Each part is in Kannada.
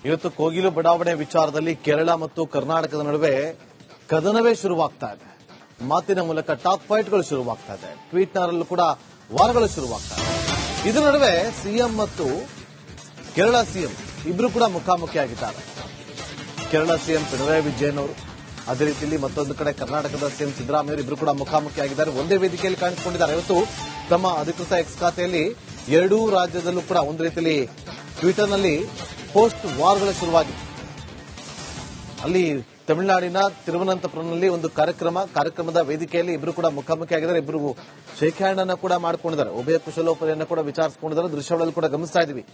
ಇವತ್ತು ಕೋಗಿಲು ಬಡಾವಣೆ ವಿಚಾರದಲ್ಲಿ ಕೇರಳ ಮತ್ತು ಕರ್ನಾಟಕದ ನಡುವೆ ಕದನವೇ ಶುರುವಾಗ್ತಾ ಇದೆ. ಮಾತಿನ ಮೂಲಕ ಟಾಕ್ ಫೈಟ್ಗಳು ಶುರುವಾಗ್ತಾ ಇದೆ. ಟ್ವೀಟ್ನಲ್ಲೂ ಕೂಡ ವಾರಗಳು ಶುರುವಾಗ್ತಾ ಇದೆ. ಇದರ ನಡುವೆ ಸಿಎಂ ಮತ್ತು ಕೇರಳ ಸಿಎಂ ಇಬ್ಬರು ಕೂಡ ಮುಖಾಮುಖಿಯಾಗಿದ್ದಾರೆ. ಕೇರಳ ಸಿಎಂ ಪಿಣರಾಯಿ ವಿಜಯನ್ ಅವರು, ಅದೇ ರೀತಿಯಲ್ಲಿ ಮತ್ತೊಂದು ಕಡೆ ಕರ್ನಾಟಕದ ಸಿಎಂ ಸಿದ್ದರಾಮಯ್ಯ ಇಬ್ಬರು ಕೂಡ ಮುಖಾಮುಖಿಯಾಗಿದ್ದಾರೆ. ಒಂದೇ ವೇದಿಕೆಯಲ್ಲಿ ಕಾಣಿಸಿಕೊಂಡಿದ್ದಾರೆ. ಇವತ್ತು ತಮ್ಮ ಅಧಿಕೃತ ಎಕ್ಸ್ ಖಾತೆಯಲ್ಲಿ ಎರಡೂ ರಾಜ್ಯದಲ್ಲೂ ಕೂಡ ಒಂದು ರೀತಿಯಲ್ಲಿ ಟ್ವಿಟರ್ನಲ್ಲಿ ಪೋಸ್ಟ್ ವಾರ್ಗಳು ಶುರುವಾಗಿದೆ. ಅಲ್ಲಿ ತಮಿಳುನಾಡಿನ ತಿರುವನಂತಪುರಂನಲ್ಲಿ ಒಂದು ಕಾರ್ಯಕ್ರಮದ ವೇದಿಕೆಯಲ್ಲಿ ಇಬ್ಬರು ಕೂಡ ಮುಖಾಮುಖಿಯಾಗಿದ್ದಾರೆ. ಇಬ್ಬರು ಶೇಕ್ ಹ್ಯಾಂಡ್ ಅನ್ನು ಕೂಡ ಮಾಡಿಕೊಂಡಿದ್ದಾರೆ. ಉಭಯ ಕುಶಲೋಪರಿಯನ್ನು ಕೂಡ ವಿಚಾರಿಸಿಕೊಂಡಿದ್ದಾರೆ. ದೃಶ್ಯಗಳಲ್ಲಿ ಕೂಡ ಗಮನಿಸ್ತಾ ಇದ್ದೀವಿ.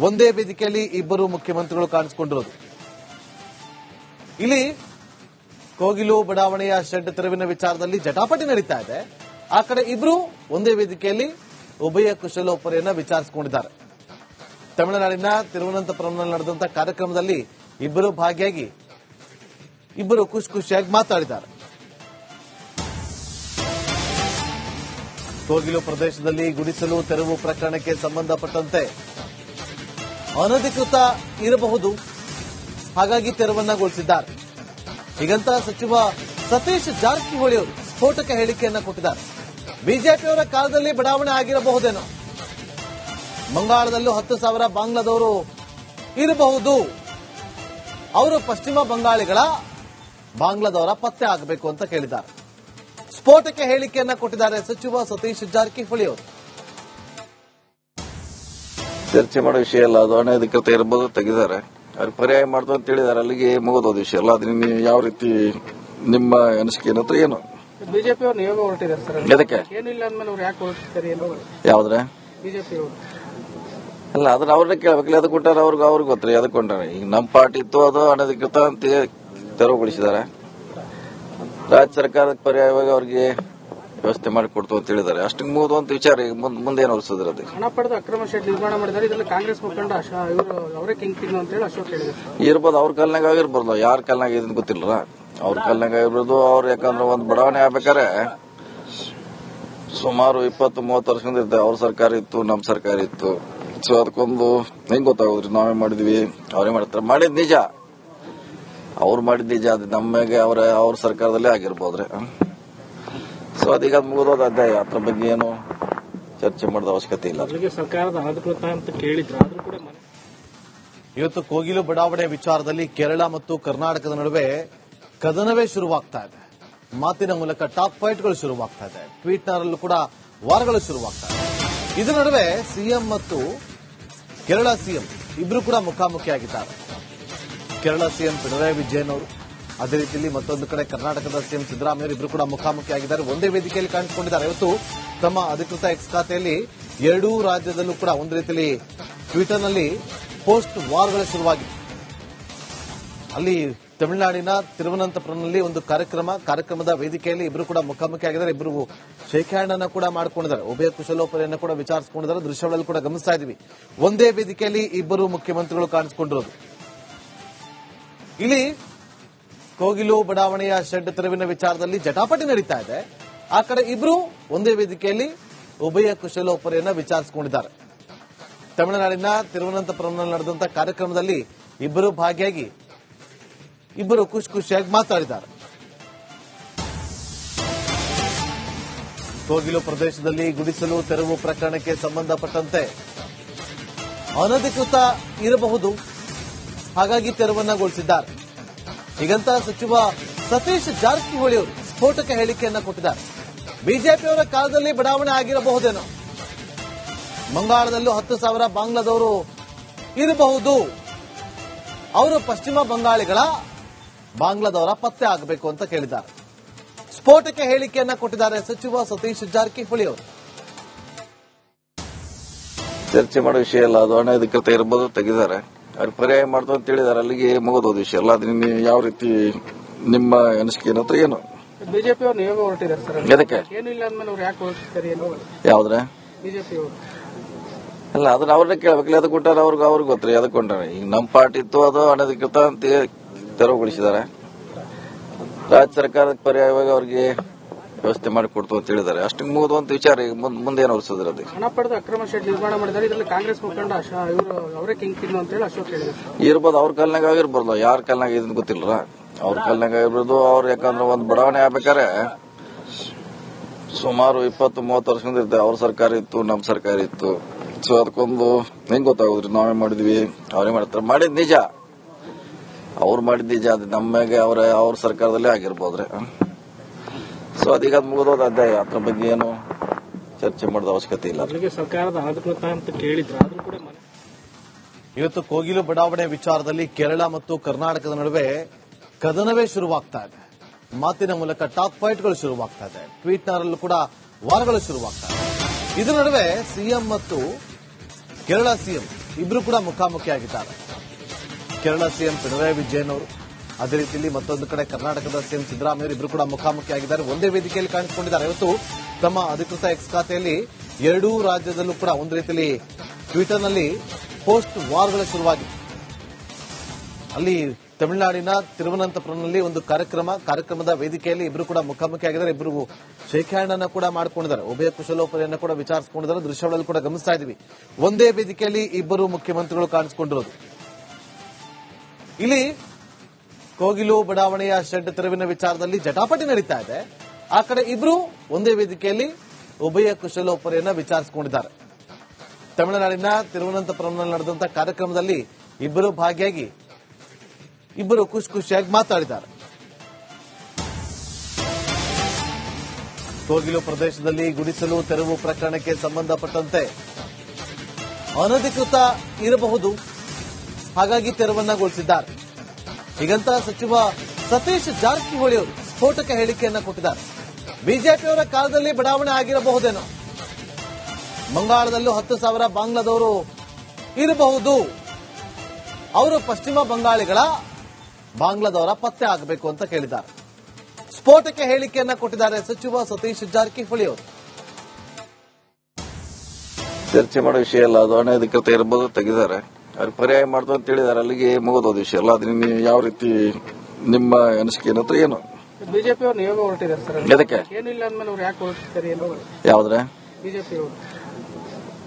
ಒಂದೇ ವೇದಿಕೆಯಲ್ಲಿ ಇಬ್ಬರು ಮುಖ್ಯಮಂತ್ರಿಗಳು ಕಾಣಿಸಿಕೊಂಡಿರೋದು. ಇಲ್ಲಿ ಕೋಗಿಲು ಬಡಾವಣೆಯ ಶೆಡ್ ತೆರವಿನ ವಿಚಾರದಲ್ಲಿ ಜಟಾಪಟಿ ನಡೀತಾ ಇದೆ. ಆ ಕಡೆ ಇಬ್ಬರು ಒಂದೇ ವೇದಿಕೆಯಲ್ಲಿ ಉಭಯ ಕುಶಲೋಪರಿಯನ್ನು ವಿಚಾರಿಸಿಕೊಂಡಿದ್ದಾರೆ. ತಮಿಳುನಾಡಿನ ತಿರುವನಂತಪುರಂನಲ್ಲಿ ನಡೆದಂತಹ ಕಾರ್ಯಕ್ರಮದಲ್ಲಿ ಇಬ್ಬರು ಭಾಗಿಯಾಗಿ ಇಬ್ಬರು ಖುಷಿಯಾಗಿ ಮಾತಾಡಿದ್ದಾರೆ. ಕೋಗಿಲು ಪ್ರದೇಶದಲ್ಲಿ ಗುಡಿಸಲು ತೆರವು ಪ್ರಕರಣಕ್ಕೆ ಸಂಬಂಧಪಟ್ಟಂತೆ ಅನಧಿಕೃತ ಇರಬಹುದು, ಹಾಗಾಗಿ ತೆರವನ್ನಗೊಳಿಸಿದ್ದಾರೆ. ಹೀಗಂತ ಸಚಿವ ಸತೀಶ್ ಜಾರಕಿಹೊಳಿ ಅವರು ಸ್ಫೋಟಕ ಹೇಳಿಕೆಯನ್ನು ಕೊಟ್ಟಿದ್ದಾರೆ. ಬಿಜೆಪಿಯವರ ಕಾಲದಲ್ಲಿ ಬಡಾವಣೆ ಆಗಿರಬಹುದೇನೋ, ಬಂಗಾಳದಲ್ಲೂ 10,000 ಬಾಂಗ್ಲಾದವರು ಇರಬಹುದು, ಅವರು ಪಶ್ಚಿಮ ಬಂಗಾಳಿಗಳ ಬಾಂಗ್ಲಾದವರ ಪತ್ತೆ ಆಗಬೇಕು ಅಂತ ಕೇಳಿದ್ದಾರೆ. ಸ್ಫೋಟಕ ಹೇಳಿಕೆಯನ್ನ ಕೊಟ್ಟಿದ್ದಾರೆ ಸಚಿವ ಸತೀಶ್ ಜಾರಕಿಹೊಳಿ ಅವರು. ಚರ್ಚೆ ಮಾಡೋ ವಿಷಯ ಅಲ್ಲ, ಅದು ಅನಧಿಕೃತ ಇರಬಹುದು, ತೆಗೆದಿದ್ದಾರೆ. ಅವ್ರು ಪರ್ಯಾಯ ಮಾಡ್ತು ಅಂತ ಹೇಳಿದ್ದಾರೆ. ಅಲ್ಲಿಗೆ ಮುಗಿದೋದ ವಿಷಯ ಅಲ್ಲ. ಅದ್ರ ಯಾವ ರೀತಿ ನಿಮ್ಮ ಅನಿಸಿಕೆ ಏನಂತ ಏನು? ಬಿಜೆಪಿ ಅವರು ನಿಯೋಗ ಹೊರಟಿದ್ದಾರೆ ಸರ್. ಎದಕ್ಕೆ ಏನಿಲ್ಲ ಅಂದ್ಮೇಲೆ ಅವ್ರು ಯಾಕೆ ಹೊರಟಿರ್ತಾರೆ? ಯಾವ್ದ್ರೆ ಬಿಜೆಪಿ ಅವರು ಅಲ್ಲ, ಅದನ್ನ ಅವ್ರನ್ನ ಕೇಳಬೇಕಲ್ಲ. ಅದಕ್ಕೆ ಕೊಟ್ಟಾರ ಅವ್ರಿಗೆ ಗೊತ್ತ್ರಿ. ಅದಕ್ಕೆ ಕೊಂಡ್ರೆ ಈಗ ನಮ್ಮ ಪಾರ್ಟಿ ಇತ್ತು, ಅದು ಅನಧಿಕೃತ ಅಂತ ತೆರವುಗೊಳಿಸಿದ್ದಾರೆ. ರಾಜ್ಯ ಸರ್ಕಾರಕ್ಕೆ ಪರ್ಯಾಯವಾಗಿ ಅವ್ರಿಗೆ ವ್ಯವಸ್ಥೆ ಮಾಡಿಕೊಡ್ತು ಅಂತ ಹೇಳಿದ್ದಾರೆ. ಅಷ್ಟಕ್ಕೆ ಮುಗಿದು ವಿಚಾರ. ಈಗ ಮುಂದೆ ಏನು ಹೊರಿಸಿದ್ರೆ ಅದು ಹಣ ಪಡೆದು ಅಕ್ರಮ ಶೆಡ್ ನಿರ್ಮಾಣ ಮಾಡಿದ್ದಾರೆ. ಇದರಲ್ಲಿ ಕಾಂಗ್ರೆಸ್ ಮುಖಂಡ ಇವರು ಅವರೇ ಕಿಂಗ್ ಪಿನ್ ಅಂತ ಹೇಳಿ ಅಶೋಕ್ ಹೇಳಿದ್ದಾರೆ. ಇರ್ಬೋದು, ಅವ್ರ ಕಾಲ್ನಾಗ ಆಗಿರ್ಬೋದು. ಯಾರ ಕಾಲ್ನಾಗ ಇದನ್ನ ಗೊತ್ತಿಲ್ಲ. ಅವ್ರ ಕಾಲ್ನಾಗ ಆಗಿರ್ಬೋದು. ಅವ್ರು ಯಾಕಂದ್ರೆ ಒಂದು ಬಡಾವಣೆ ಆಗ್ಬೇಕಾರೆ ಸುಮಾರು 20-30 ವರ್ಷದಿಂದ ಇರ್ತದೆ. ಅವ್ರ ಸರ್ಕಾರ ಇತ್ತು, ನಮ್ಮ ಸರ್ಕಾರ ಇತ್ತು. ಸೊ ಅದಕ್ಕೊಂದು ಹೆಂಗ್ ಗೊತ್ತಾಗೋದ್ರಿ? ನಾವೇ ಮಾಡಿದ್ವಿ, ಅವರೇ ಮಾಡ್ತಾರೆ. ಮಾಡಿದ್ ನಿಜ, ಅವ್ರು ಮಾಡಿದ್ ನಿಜ. ಅದು ನಮಗೆ ಅವ್ರ ಸರ್ಕಾರದಲ್ಲೇ ಆಗಿರ್ಬೋದ್ರಿ. ಸೊ ಅದೀಗ ಮುಗಿದೋದ ಅಧ್ಯಾಯ. ಅದ್ರ ಬಗ್ಗೆ ಏನು ಚರ್ಚೆ ಮಾಡೋದ ಅವಶ್ಯಕತೆ ಇಲ್ಲ. ಸರ್ಕಾರದ ಅನಧಿಕೃತ ಅಂತ ಕೇಳಿದ್ರು. ಇವತ್ತು ಕೋಗಿಲು ಬಡಾವಣೆ ವಿಚಾರದಲ್ಲಿ ಕೇರಳ ಮತ್ತು ಕರ್ನಾಟಕದ ನಡುವೆ ಕದನವೇ ಶುರುವಾಗ್ತಾ ಇದೆ. ಮಾತಿನ ಮೂಲಕ ಟಾಕ್ ಫೈಟ್ಗಳು ಶುರುವಾಗ್ತಾ ಇದೆ. ಟ್ವೀಟ್ನಲ್ಲೂ ಕೂಡ ವಾರಗಳು ಶುರುವಾಗ್ತಾ ಇದೆ. ಇದರ ನಡುವೆ ಸಿಎಂ ಮತ್ತು ಕೇರಳ ಸಿಎಂ ಇಬ್ಬರು ಕೂಡ ಮುಖಾಮುಖಿಯಾಗಿದ್ದಾರೆ. ಕೇರಳ ಸಿಎಂ ಪಿಣರಾಯಿ ವಿಜಯನ್ ಅವರು, ಅದೇ ರೀತಿಯಲ್ಲಿ ಮತ್ತೊಂದು ಕಡೆ ಕರ್ನಾಟಕದ ಸಿಎಂ ಸಿದ್ದರಾಮಯ್ಯ ಇಬ್ಬರು ಕೂಡ ಮುಖಾಮುಖಿಯಾಗಿದ್ದಾರೆ. ಒಂದೇ ವೇದಿಕೆಯಲ್ಲಿ ಕಾಣಿಸಿಕೊಂಡಿದ್ದಾರೆ. ಇವತ್ತು ತಮ್ಮ ಅಧಿಕೃತ ಎಕ್ಸ್ ಖಾತೆಯಲ್ಲಿ ಎರಡೂ ರಾಜ್ಯದಲ್ಲೂ ಕೂಡ ಒಂದು ರೀತಿಯಲ್ಲಿ ಟ್ವಿಟರ್ನಲ್ಲಿ ಪೋಸ್ಟ್ ವಾರ್ಗಳು ಶುರುವಾಗಿದೆ. ಅಲ್ಲಿ ತಮಿಳುನಾಡಿನ ತಿರುವನಂತಪುರಂನಲ್ಲಿ ಒಂದು ಕಾರ್ಯಕ್ರಮದ ವೇದಿಕೆಯಲ್ಲಿ ಇಬ್ಬರು ಕೂಡ ಮುಖಾಮುಖಿಯಾಗಿದ್ದಾರೆ. ಇಬ್ಬರು ಶೇಕ್ ಹ್ಯಾಂಡ್ ಅನ್ನು ಕೂಡ ಮಾಡಿಕೊಂಡಿದ್ದಾರೆ. ಉಭಯ ಕುಶಲೋಪರಿಯನ್ನು ಕೂಡ ವಿಚಾರಿಸಿಕೊಂಡಿದ್ದಾರೆ. ದೃಶ್ಯಗಳಲ್ಲಿ ಕೂಡ ಗಮನಿಸ್ತಾ ಇದ್ದೀವಿ. ಒಂದೇ ವೇದಿಕೆಯಲ್ಲಿ ಇಬ್ಬರು ಮುಖ್ಯಮಂತ್ರಿಗಳು ಕಾಣಿಸಿಕೊಂಡಿರೋದು. ಇಲ್ಲಿ ಕೋಗಿಲು ಬಡಾವಣೆಯ ಶೆಡ್ ತೆರವಿನ ವಿಚಾರದಲ್ಲಿ ಜಟಾಪಟಿ ನಡೀತಾ ಇದೆ. ಆ ಕಡೆ ಇಬ್ಬರು ಒಂದೇ ವೇದಿಕೆಯಲ್ಲಿ ಉಭಯ ಕುಶಲೋಪರಿಯನ್ನು ವಿಚಾರಿಸಿಕೊಂಡಿದ್ದಾರೆ. ತಮಿಳುನಾಡಿನ ತಿರುವನಂತಪುರಂನಲ್ಲಿ ನಡೆದಂತಹ ಕಾರ್ಯಕ್ರಮದಲ್ಲಿ ಇಬ್ಬರು ಭಾಗಿಯಾಗಿ ಇಬ್ಬರು ಖುಷಿಯಾಗಿ ಮಾತಾಡಿದ್ದಾರೆ. ಕೋಗಿಲು ಪ್ರದೇಶದಲ್ಲಿ ಗುಡಿಸಲು ತೆರವು ಪ್ರಕರಣಕ್ಕೆ ಸಂಬಂಧಪಟ್ಟಂತೆ ಅನಧಿಕೃತ ಇರಬಹುದು, ಹಾಗಾಗಿ ತೆರವನ್ನಗೊಳಿಸಿದ್ದಾರೆ. ಹೀಗಂತ ಸಚಿವ ಸತೀಶ್ ಜಾರಕಿಹೊಳಿ ಅವರು ಸ್ಫೋಟಕ ಹೇಳಿಕೆಯನ್ನ ಕೊಟ್ಟಿದ್ದಾರೆ. ಬಿಜೆಪಿಯವರ ಕಾಲದಲ್ಲಿ ಬಡಾವಣೆ ಆಗಿರಬಹುದೇನೋ, ಬಂಗಾಳದಲ್ಲೂ 10,000 ಬಾಂಗ್ಲಾದವರು ಇರಬಹುದು, ಅವರು ಪಶ್ಚಿಮ ಬಂಗಾಳಿಗಳ ಬಾಂಗ್ಲಾದವರ ಪತ್ತೆ ಆಗಬೇಕು ಅಂತ ಕೇಳಿದ್ದಾರೆ. ಸ್ಫೋಟಕ ಹೇಳಿಕೆಯನ್ನ ಕೊಟ್ಟಿದ್ದಾರೆ ಸಚಿವ ಸತೀಶ್ ಜಾರಕಿಹೊಳಿ ಅವರು. ಚರ್ಚೆ ಮಾಡೋ ವಿಷಯ ಅಲ್ಲ, ಅದು ಅನಧಿಕೃತ ಇರಬಹುದು, ತೆಗೆದಿದ್ದಾರೆ. ಅವ್ರು ಪರ್ಯಾಯ ಮಾಡ್ತು ಅಂತ ಹೇಳಿದ್ದಾರೆ. ಅಲ್ಲಿಗೆ ಮುಗಿದೋದ ವಿಷಯ ಅಲ್ಲ. ಅದ್ರ ಯಾವ ರೀತಿ ನಿಮ್ಮ ಅನಿಸಿಕೆ ಏನಂತ ಏನು? ಬಿಜೆಪಿ ಅವರು ನಿಯೋಗ ಹೊರಟಿದ್ದಾರೆ ಸರ್. ಎದಕ್ಕೆ ಏನಿಲ್ಲ ಅಂದ್ಮೇಲೆ ಅವ್ರು ಯಾಕೆ ಹೊರಟಿರ್ತಾರೆ? ಯಾವ್ದ್ರೆ ಬಿಜೆಪಿ ಅವರು ಅಲ್ಲ, ಅದನ್ನ ಅವ್ರನ್ನ ಕೇಳಬೇಕಲ್ಲ. ಅದಕ್ಕೆ ಕೊಟ್ಟಾರ ಅವ್ರಿಗೆ ಗೊತ್ತ್ರಿ. ಅದಕ್ಕೆ ಕೊಂಡ್ರೆ ಈಗ ನಮ್ಮ ಪಾರ್ಟಿ ಇತ್ತು, ಅದು ಅನಧಿಕೃತ ಅಂತ ತೆರವುಗೊಳಿಸಿದ್ದಾರೆ. ರಾಜ್ಯ ಸರ್ಕಾರಕ್ಕೆ ಪರ್ಯಾಯವಾಗಿ ಅವ್ರಿಗೆ ವ್ಯವಸ್ಥೆ ಮಾಡಿ ಕೊಡ್ತು ಅಂತ ಹೇಳಿದ್ದಾರೆ. ಅಷ್ಟಕ್ಕೆ ಮುಗಿದುವಂತ ವಿಚಾರ. ಈಗ ಮುಂದೆ ಏನು ಹೊರಿಸಿದ್ರೆ ಅದು ಹಣ ಪಡೆದು ಅಕ್ರಮ ಶೆಡ್ ನಿರ್ಮಾಣ ಮಾಡಿದ್ದಾರೆ. ಇದರಲ್ಲಿ ಕಾಂಗ್ರೆಸ್ ಮುಖಂಡ ಇವರು ಅವರೇ ಕಿಂಗ್ ಪಿನ್ ಅಂತ ಹೇಳಿ ಅಶೋಕ್ ಹೇಳಿದ್ದಾರೆ. ಇರ್ಬೋದು, ಅವ್ರ ಕಾಲ್ನಾಗ ಆಗಿರ್ಬೋದು, ಯಾರ ಕಾಲ್ನಾಗ ಇದನ್ನ ಗೊತ್ತಿಲ್ಲ. ಅವ್ರ ಕಾಲ್ನಾಗ ಆಗಿರ್ಬೋದು. ಅವ್ರು ಯಾಕಂದ್ರೆ ಒಂದು ಬಡಾವಣೆ ಆಗ್ಬೇಕಾರೆ ಸುಮಾರು 20-30 ವರ್ಷದಿಂದ ಇರ್ತದೆ. ಅವ್ರ ಸರ್ಕಾರ ಇತ್ತು, ನಮ್ಮ ಸರ್ಕಾರ ಇತ್ತು. ಸೊ ಅದಕ್ಕೊಂದು ಹೆಂಗ್ ಗೊತ್ತಾಗೋದ್ರಿ ನಾವೇ ಮಾಡಿದ್ವಿ ಅವರೇ ಮಾಡ್ತಾರೆ. ಮಾಡಿದ್ ನಿಜ, ಅವ್ರು ಮಾಡಿದ್ ನಿಜ. ಅದು ನಮಗೆ ಅವ್ರ ಸರ್ಕಾರದಲ್ಲೇ ಆಗಿರ್ಬೋದ್ರಿ. ಸೊ ಅದೀಗ ಮುಗಿದೋದ ಅಧ್ಯಾಯ. ಅದ್ರ ಬಗ್ಗೆ ಏನು ಚರ್ಚೆ ಮಾಡೋದ ಅವಶ್ಯಕತೆ ಇಲ್ಲ. ಸರ್ಕಾರದ ಅಧಿಕೃತ ಅಂತ ಕೇಳಿದ್ರು. ಇವತ್ತು ಕೋಗಿಲು ಬಡಾವಣೆ ವಿಚಾರದಲ್ಲಿ ಕೇರಳ ಮತ್ತು ಕರ್ನಾಟಕದ ನಡುವೆ ಕದನವೇ ಶುರುವಾಗ್ತಾ ಇದೆ. ಮಾತಿನ ಮೂಲಕ ಟಾಕ್ ಫೈಟ್ಗಳು ಶುರುವಾಗ್ತಾ ಇದೆ. ಟ್ವೀಟ್ನರಲ್ಲೂ ಕೂಡ ವಾರಗಳು ಶುರುವಾಗ್ತಾ ಇದೆ. ಇದರ ನಡುವೆ ಸಿಎಂ ಮತ್ತು ಕೇರಳ ಸಿಎಂ ಇಬ್ರು ಕೂಡ ಮುಖಾಮುಖಿಯಾಗಿದ್ದಾರೆ. ಕೇರಳ ಸಿಎಂ ಪಿಣರಾಯಿ ವಿಜಯನ್ ಅವರು, ಅದೇ ರೀತಿಯಲ್ಲಿ ಮತ್ತೊಂದು ಕಡೆ ಕರ್ನಾಟಕದ ಸಿಎಂ ಸಿದ್ದರಾಮಯ್ಯ ಇಬ್ರು ಕೂಡ ಮುಖಾಮುಖಿಯಾಗಿದ್ದಾರೆ. ಒಂದೇ ವೇದಿಕೆಯಲ್ಲಿ ಕಾಣಿಸಿಕೊಂಡಿದ್ದಾರೆ. ಇವತ್ತು ತಮ್ಮ ಅಧಿಕೃತ ಎಕ್ಸ್ ಖಾತೆಯಲ್ಲಿ ಎರಡೂ ರಾಜ್ಯದಲ್ಲೂ ಕೂಡ ಒಂದು ರೀತಿಯಲ್ಲಿ ಟ್ವಿಟರ್ನಲ್ಲಿ ಪೋಸ್ಟ್ ವಾರ್ಗಳು ಶುರುವಾಗಿದೆ. ಅಲ್ಲಿ ತಮಿಳುನಾಡಿನ ತಿರುವನಂತಪುರಂನಲ್ಲಿ ಒಂದು ಕಾರ್ಯಕ್ರಮದ ವೇದಿಕೆಯಲ್ಲಿ ಇಬ್ರು ಕೂಡ ಮುಖಾಮುಖಿಯಾಗಿದ್ದಾರೆ. ಇಬ್ಬರು ಶೇಕ್ ಹ್ಯಾಂಡ್ ಅನ್ನು ಕೂಡ ಮಾಡಿಕೊಂಡಿದ್ದಾರೆ. ಉಭಯ ಕುಶಲೋಪರಿಯನ್ನು ಕೂಡ ವಿಚಾರಿಸಿಕೊಂಡಿದ್ದಾರೆ. ದೃಶ್ಯಗಳಲ್ಲಿ ಕೂಡ ಗಮನಿಸ್ತಾ ಇದ್ದೀವಿ. ಒಂದೇ ವೇದಿಕೆಯಲ್ಲಿ ಇಬ್ಬರು ಮುಖ್ಯಮಂತ್ರಿಗಳು ಕಾಣಿಸಿಕೊಂಡಿರೋದು. ಇಲ್ಲಿ ಕೋಗಿಲು ಬಡಾವಣೆಯ ಶೆಡ್ ತೆರವಿನ ವಿಚಾರದಲ್ಲಿ ಜಟಾಪಟಿ ನಡೀತಾ ಇದೆ. ಆ ಕಡೆ ಇಬ್ರು ಒಂದೇ ವೇದಿಕೆಯಲ್ಲಿ ಉಭಯ ಕುಶಲೋಪರಿಯನ್ನು ವಿಚಾರಿಸಿಕೊಂಡಿದ್ದಾರೆ. ತಮಿಳುನಾಡಿನ ತಿರುವನಂತಪುರಂನಲ್ಲಿ ನಡೆದಂತಹ ಕಾರ್ಯಕ್ರಮದಲ್ಲಿ ಇಬ್ಬರು ಭಾಗಿಯಾಗಿ ಇಬ್ಬರು ಖುಷಿಯಾಗಿ ಮಾತಾಡಿದ್ದಾರೆ. ಕೋಗಿಲು ಪ್ರದೇಶದಲ್ಲಿ ಗುಡಿಸಲು ತೆರವು ಪ್ರಕರಣಕ್ಕೆ ಸಂಬಂಧಪಟ್ಟಂತೆ ಅನಧಿಕೃತ ಇರಬಹುದು, ಹಾಗಾಗಿ ತೆರವನ್ನಗೊಳಿಸಿದ್ದಾರೆ. ಹೀಗಂತ ಸಚಿವ ಸತೀಶ್ ಜಾರಕಿಹೊಳಿ ಅವರು ಸ್ಫೋಟಕ ಹೇಳಿಕೆಯನ್ನು ಕೊಟ್ಟಿದ್ದಾರೆ. ಬಿಜೆಪಿಯವರ ಕಾಲದಲ್ಲಿ ಬಡಾವಣೆ ಆಗಿರಬಹುದೇನೋ, ಬಂಗಾಳದಲ್ಲೂ 10,000 ಬಾಂಗ್ಲಾದವರು ಇರಬಹುದು, ಅವರು ಪಶ್ಚಿಮ ಬಂಗಾಳಿಗಳ ಬಾಂಗ್ಲಾದವರ ಪತ್ತೆ ಆಗಬೇಕು ಅಂತ ಕೇಳಿದ್ದಾರೆ. ಸ್ಫೋಟಕ ಹೇಳಿಕೆಯನ್ನ ಕೊಟ್ಟಿದ್ದಾರೆ ಸಚಿವ ಸತೀಶ್ ಜಾರಕಿಹೊಳಿ ಅವರು. ಚರ್ಚೆ ಮಾಡೋ ವಿಷಯ ಅಲ್ಲ ಅದು. ಅನಧಿಕೃತ ಇರಬಹುದು, ತೆಗೆದಿದ್ದಾರೆ. ಅವ್ರು ಪರ್ಯಾಯ ಮಾಡ್ತು ಅಂತ ಹೇಳಿದ್ದಾರೆ. ಅಲ್ಲಿಗೆ ಮುಗಿದೋದ ವಿಷಯ ಅಲ್ಲ. ಅದ್ರ ಯಾವ ರೀತಿ ನಿಮ್ಮ ಅನಿಸಿಕೆ ಏನಂತ ಏನು? ಬಿಜೆಪಿ ಅವರು ನಿಯೋಗ ಹೊರಟಿದ್ದಾರೆ ಸರ್. ಎದಕ್ಕೆ ಏನಿಲ್ಲ ಅಂದ್ಮೇಲೆ ಅವ್ರು ಯಾಕೆ ಹೊರಟಿರ್ತಾರೆ? ಯಾವ್ದ್ರೆ ಬಿಜೆಪಿ ಅವರು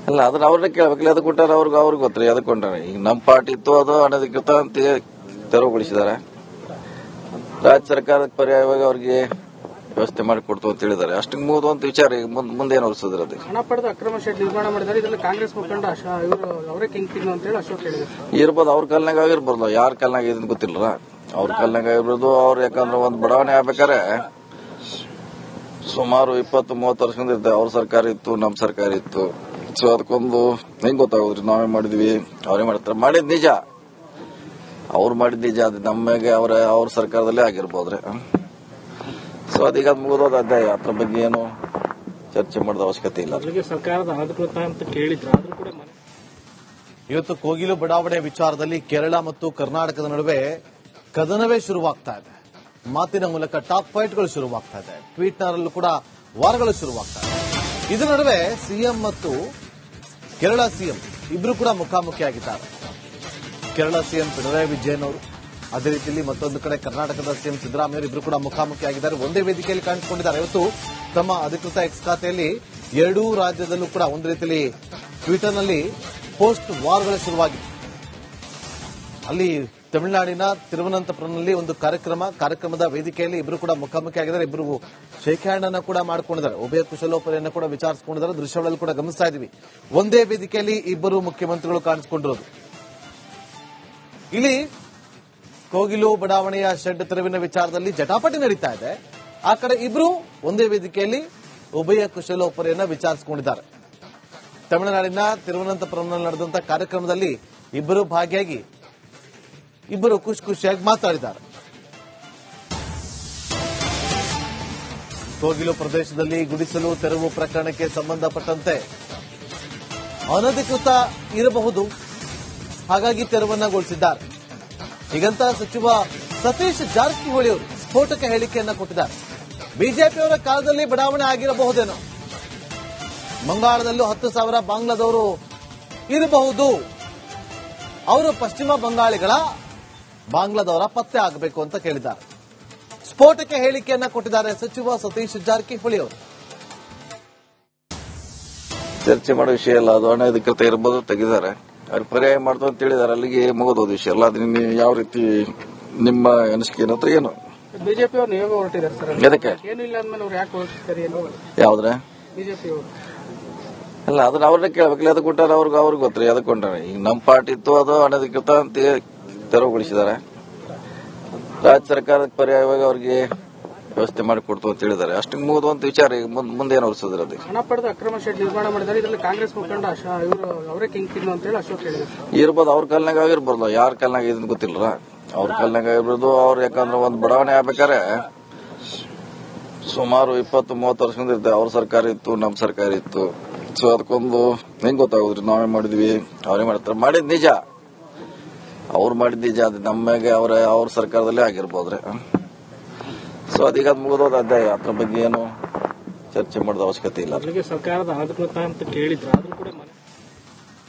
ಅಲ್ಲ, ಅದನ್ನ ಅವ್ರನ್ನ ಕೇಳಬೇಕಲ್ಲ. ಅದಕ್ಕೆ ಕೊಟ್ಟಾರ ಅವ್ರಿಗೆ ಗೊತ್ತ್ರಿ. ಅದಕ್ಕೆ ಕೊಂಡ್ರೆ ಈಗ ನಮ್ಮ ಪಾರ್ಟಿ ಇತ್ತು, ಅದು ಅನಧಿಕೃತ ಅಂತ ತೆರವುಗೊಳಿಸಿದ್ದಾರೆ. ರಾಜ್ಯ ಸರ್ಕಾರದ ಪರ್ಯಾಯವಾಗಿ ಅವ್ರಿಗೆ ವ್ಯವಸ್ಥೆ ಮಾಡಿ ಕೊಡ್ತು ಅಂತ ಹೇಳಿದ್ದಾರೆ. ಅಷ್ಟಕ್ಕೆ ಮುಗಿದುವಂತ ವಿಚಾರ. ಈಗ ಮುಂದೆ ಏನು ಹೊರಿಸಿದ್ರೆ ಅದು ಹಣ ಪಡೆದು ಅಕ್ರಮ ಶೆಡ್ ನಿರ್ಮಾಣ ಮಾಡಿದ್ದಾರೆ. ಇದರಲ್ಲಿ ಕಾಂಗ್ರೆಸ್ ಮುಖಂಡ ಇವರು ಅವರೇ ಕಿಂಗ್ ಪಿನ್ ಅಂತ ಹೇಳಿ ಅಶೋಕ್ ಹೇಳಿದ್ದಾರೆ. ಇರ್ಬೋದು, ಅವ್ರ ಕಾಲ್ನಾಗ ಆಗಿರ್ಬೋದು, ಯಾರ ಕಾಲ್ನಾಗ ಇದನ್ನ ಗೊತ್ತಿಲ್ಲ. ಅವ್ರ ಕಾಲ್ನಾಗ ಆಗಿರ್ಬೋದು. ಅವ್ರು ಯಾಕಂದ್ರೆ ಒಂದು ಬಡಾವಣೆ ಆಗ್ಬೇಕಾರೆ ಸುಮಾರು 20-30 ವರ್ಷದಿಂದ ಇರ್ತದೆ. ಅವ್ರ ಸರ್ಕಾರ ಇತ್ತು, ನಮ್ಮ ಸರ್ಕಾರ ಇತ್ತು. ಸೊ ಅದಕ್ಕೊಂದು ಹೆಂಗ್ ಗೊತ್ತಾಗೋದ್ರಿ ನಾವೇ ಮಾಡಿದ್ವಿ ಅವರೇ ಮಾಡ್ತಾರೆ. ಮಾಡಿದ್ ನಿಜ, ಅವ್ರು ಮಾಡಿದ್ ನಿಜ. ಅದು ನಮಗೆ ಅವ್ರ ಸರ್ಕಾರದಲ್ಲೇ ಆಗಿರ್ಬೋದ್ರಿ. ಸೊ ಅದೀಗ ಮುಗಿದೋದ ಅಧ್ಯಾಯ. ಅದ್ರ ಬಗ್ಗೆ ಏನು ಚರ್ಚೆ ಮಾಡೋದ ಅವಶ್ಯಕತೆ ಇಲ್ಲ. ಸರ್ಕಾರದ ಅಧಿಕೃತ ಅಂತ ಕೇಳಿದ್ರು. ಇವತ್ತು ಕೋಗಿಲು ಬಡಾವಣೆ ವಿಚಾರದಲ್ಲಿ ಕೇರಳ ಮತ್ತು ಕರ್ನಾಟಕದ ನಡುವೆ ಕದನವೇ ಶುರುವಾಗ್ತಾ ಇದೆ. ಮಾತಿನ ಮೂಲಕ ಟಾಕ್ ಫೈಟ್ಗಳು ಶುರುವಾಗ್ತಾ ಇದೆ. ಟ್ವೀಟ್ನರಲ್ಲೂ ಕೂಡ ವಾರಗಳು ಶುರುವಾಗ್ತಾ ಇದೆ. ಇದರ ನಡುವೆ ಸಿಎಂ ಮತ್ತು ಕೇರಳ ಸಿಎಂ ಇಬ್ರು ಕೂಡ ಮುಖಾಮುಖಿಯಾಗಿದ್ದಾರೆ. ಕೇರಳ ಸಿಎಂ ಪಿಣರಾಯಿ ವಿಜಯನ್ ಅವರು, ಅದೇ ರೀತಿಯಲ್ಲಿ ಮತ್ತೊಂದು ಕಡೆ ಕರ್ನಾಟಕದ ಸಿಎಂ ಸಿದ್ದರಾಮಯ್ಯ ಇಬ್ರು ಕೂಡ ಮುಖಾಮುಖಿಯಾಗಿದ್ದಾರೆ. ಒಂದೇ ವೇದಿಕೆಯಲ್ಲಿ ಕಾಣಿಸಿಕೊಂಡಿದ್ದಾರೆ. ಇವತ್ತು ತಮ್ಮ ಅಧಿಕೃತ ಎಕ್ಸ್ ಖಾತೆಯಲ್ಲಿ ಎರಡೂ ರಾಜ್ಯದಲ್ಲೂ ಕೂಡ ಒಂದು ರೀತಿಯಲ್ಲಿ ಟ್ವಿಟರ್ನಲ್ಲಿ ಪೋಸ್ಟ್ ವಾರ್ಗಳು ಶುರುವಾಗಿದೆ. ಅಲ್ಲಿ ತಮಿಳುನಾಡಿನ ತಿರುವನಂತಪುರಂನಲ್ಲಿ ಒಂದು ಕಾರ್ಯಕ್ರಮದ ವೇದಿಕೆಯಲ್ಲಿ ಇಬ್ರು ಕೂಡ ಮುಖಾಮುಖಿಯಾಗಿದ್ದಾರೆ. ಇಬ್ಬರು ಶೇಕ್ ಹ್ಯಾಂಡ್ ಅನ್ನು ಕೂಡ ಮಾಡಿಕೊಂಡಿದ್ದಾರೆ. ಉಭಯ ಕುಶಲೋಪರಿಯನ್ನು ಕೂಡ ವಿಚಾರಿಸಿಕೊಂಡಿದ್ದಾರೆ. ದೃಶ್ಯಗಳಲ್ಲಿ ಕೂಡ ಗಮನಿಸ್ತಾ ಇದ್ದೀವಿ. ಒಂದೇ ವೇದಿಕೆಯಲ್ಲಿ ಇಬ್ಬರು ಮುಖ್ಯಮಂತ್ರಿಗಳು ಕಾಣಿಸಿಕೊಂಡಿರೋದು. ಇಲ್ಲಿ ಕೋಗಿಲು ಬಡಾವಣೆಯ ಶೆಡ್ ತೆರವಿನ ವಿಚಾರದಲ್ಲಿ ಜಟಾಪಟಿ ನಡೀತಾ ಇದೆ. ಆ ಕಡೆ ಇಬ್ರು ಒಂದೇ ವೇದಿಕೆಯಲ್ಲಿ ಉಭಯ ಕುಶಲೋಪರಿಯನ್ನು ವಿಚಾರಿಸಿಕೊಂಡಿದ್ದಾರೆ. ತಮಿಳುನಾಡಿನ ತಿರುವನಂತಪುರಂನಲ್ಲಿ ನಡೆದಂತಹ ಕಾರ್ಯಕ್ರಮದಲ್ಲಿ ಇಬ್ಬರು ಭಾಗಿಯಾಗಿ ಇಬ್ಬರು ಖುಷಿಯಾಗಿ ಮಾತಾಡಿದ್ದಾರೆ. ಕೋಗಿಲು ಪ್ರದೇಶದಲ್ಲಿ ಗುಡಿಸಲು ತೆರವು ಪ್ರಕರಣಕ್ಕೆ ಸಂಬಂಧಪಟ್ಟಂತೆ ಅನಧಿಕೃತ ಇರಬಹುದು, ಹಾಗಾಗಿ ತೆರವನ್ನಗೊಳಿಸಿದ್ದಾರೆ. ಹೀಗಂತ ಸಚಿವ ಸತೀಶ್ ಜಾರಕಿಹೊಳಿ ಅವರು ಸ್ಫೋಟಕ ಹೇಳಿಕೆಯನ್ನು ಕೊಟ್ಟಿದ್ದಾರೆ. ಬಿಜೆಪಿಯವರ ಕಾಲದಲ್ಲಿ ಬಡಾವಣೆ ಆಗಿರಬಹುದೇನೋ, ಬಂಗಾಳದಲ್ಲೂ 10,000 ಬಾಂಗ್ಲಾದವರು ಇರಬಹುದು, ಅವರು ಪಶ್ಚಿಮ ಬಂಗಾಳಿಗಳ ಬಾಂಗ್ಲಾದವರ ಪತ್ತೆ ಆಗಬೇಕು ಅಂತ ಕೇಳಿದ್ದಾರೆ. ಸ್ಫೋಟಕ ಹೇಳಿಕೆಯನ್ನ ಕೊಟ್ಟಿದ್ದಾರೆ ಸಚಿವ ಸತೀಶ್ ಜಾರಕಿಹೊಳಿ ಅವರು. ಚರ್ಚೆ ಮಾಡೋ ವಿಷಯ ಅಲ್ಲ, ಅದು ಅನಧಿಕೃತ ಇರ್ಬೋದು, ತೆಗಿದ್ದಾರೆ. ಅವ್ರು ಪರ್ಯಾಯ ಮಾಡ್ತು ಅಂತ ಹೇಳಿದಾರೆ, ಅಲ್ಲಿಗೆ ಮುಗಿದೋದ ವಿಷಯ ಅಲ್ಲ. ಅದನ್ನ ಯಾವ ರೀತಿ ನಿಮ್ಮ ಅನಿಸಿಕೆ ಏನಂತ ಏನು? ಬಿಜೆಪಿ ಅವರು ನಿಯೋಗ ಹೊರಟಿದ್ದಾರೆ ಸರ್. ಎದಕ್ಕೆ ಏನು ಇಲ್ಲ ಅಂದ್ಮೇಲೆ ಅವ್ರು ಯಾಕೆ ಹೊರಟಿದ್ದಾರೆ? ಯಾವ್ದ್ರೆ ಬಿಜೆಪಿ ಅವರು ಅಲ್ಲ, ಅದನ್ನ ಅವ್ರನ್ನೇ ಕೇಳ್ಬೇಕಲ್ಲ. ಅದಕ್ಕೆ ಕೊಟ್ಟಾರ ಅವ್ರಿಗೆ ಗೊತ್ತ್ರಿ, ಅದಕ್ಕೆ ಕೊಂಡ್ರೆ. ಈಗ ನಮ್ಮ ಪಾರ್ಟಿ ಇತ್ತು, ಅದು ಅನಧಿಕೃತ ಅಂತ ತೆರವುಗೊಳಿಸಿದ್ದಾರೆ. ರಾಜ್ಯ ಸರ್ಕಾರಕ್ಕೆ ಪರ್ಯಾಯವಾಗಿ ಅವ್ರಿಗೆ ವ್ಯವಸ್ಥೆ ಮಾಡಿ ಕೊಡ್ತು ಅಂತ ಹೇಳಿದ್ದಾರೆ. ಅಷ್ಟಕ್ಕೆ ಮುಗಿದುವಂತ ವಿಚಾರ. ಈಗ ಮುಂದೆ ಏನು ಹೊರಿಸಿದ್ರೆ ಅದು ಹಣ ಪಡೆದು ಅಕ್ರಮ ಶೆಡ್ ನಿರ್ಮಾಣ ಮಾಡಿದ್ದಾರೆ. ಇದರಲ್ಲಿ ಕಾಂಗ್ರೆಸ್ ಮುಖಂಡ ಇವರು ಅವರೇ ಕಿಂಗ್ ಪಿನ್ ಅಂತ ಹೇಳಿ ಅಶೋಕ್ ಹೇಳಿದ್ದಾರೆ. ಇರ್ಬೋದು, ಅವ್ರ ಕಾಲ್ನಾಗ ಆಗಿರ್ಬೋದು, ಯಾರ ಕಾಲ್ನಾಗ ಇದನ್ನ ಗೊತ್ತಿಲ್ಲ. ಅವ್ರ ಕಾಲ್ನಾಗ ಆಗಿರ್ಬೋದು. ಅವ್ರು ಯಾಕಂದ್ರೆ ಒಂದು ಬಡಾವಣೆ ಆಗ್ಬೇಕಾರೆ ಸುಮಾರು 20-30 ವರ್ಷದಿಂದ ಇರ್ತದೆ. ಅವ್ರ ಸರ್ಕಾರ ಇತ್ತು, ನಮ್ಮ ಸರ್ಕಾರ ಇತ್ತು. ಸೊ ಅದಕ್ಕೊಂದು ಹೆಂಗ್ ಗೊತ್ತಾಗೋದ್ರಿ, ನಾವೇ ಮಾಡಿದ್ವಿ, ಅವರೇ ಮಾಡ್ತಾರೆ. ಮಾಡಿದ್ ನಿಜ, ಅವ್ರು ಮಾಡಿದ್ ನಿಜ. ಅದು ನಮಗೆ ಅವ್ರ ಸರ್ಕಾರದಲ್ಲೇ ಆಗಿರ್ಬೋದ್ರಿ. ಸೊ ಅದೀಗ ಮುಗಿದೋದ ಅಧ್ಯಾಯ. ಅದ್ರ ಬಗ್ಗೆ ಏನು ಚರ್ಚೆ ಮಾಡೋದ ಅವಶ್ಯಕತೆ ಇಲ್ಲ. ಸರ್ಕಾರದ ಅನಧಿಕೃತ ಅಂತ ಕೇಳಿದ್ರು, ಆದ್ರೂ ಕೂಡ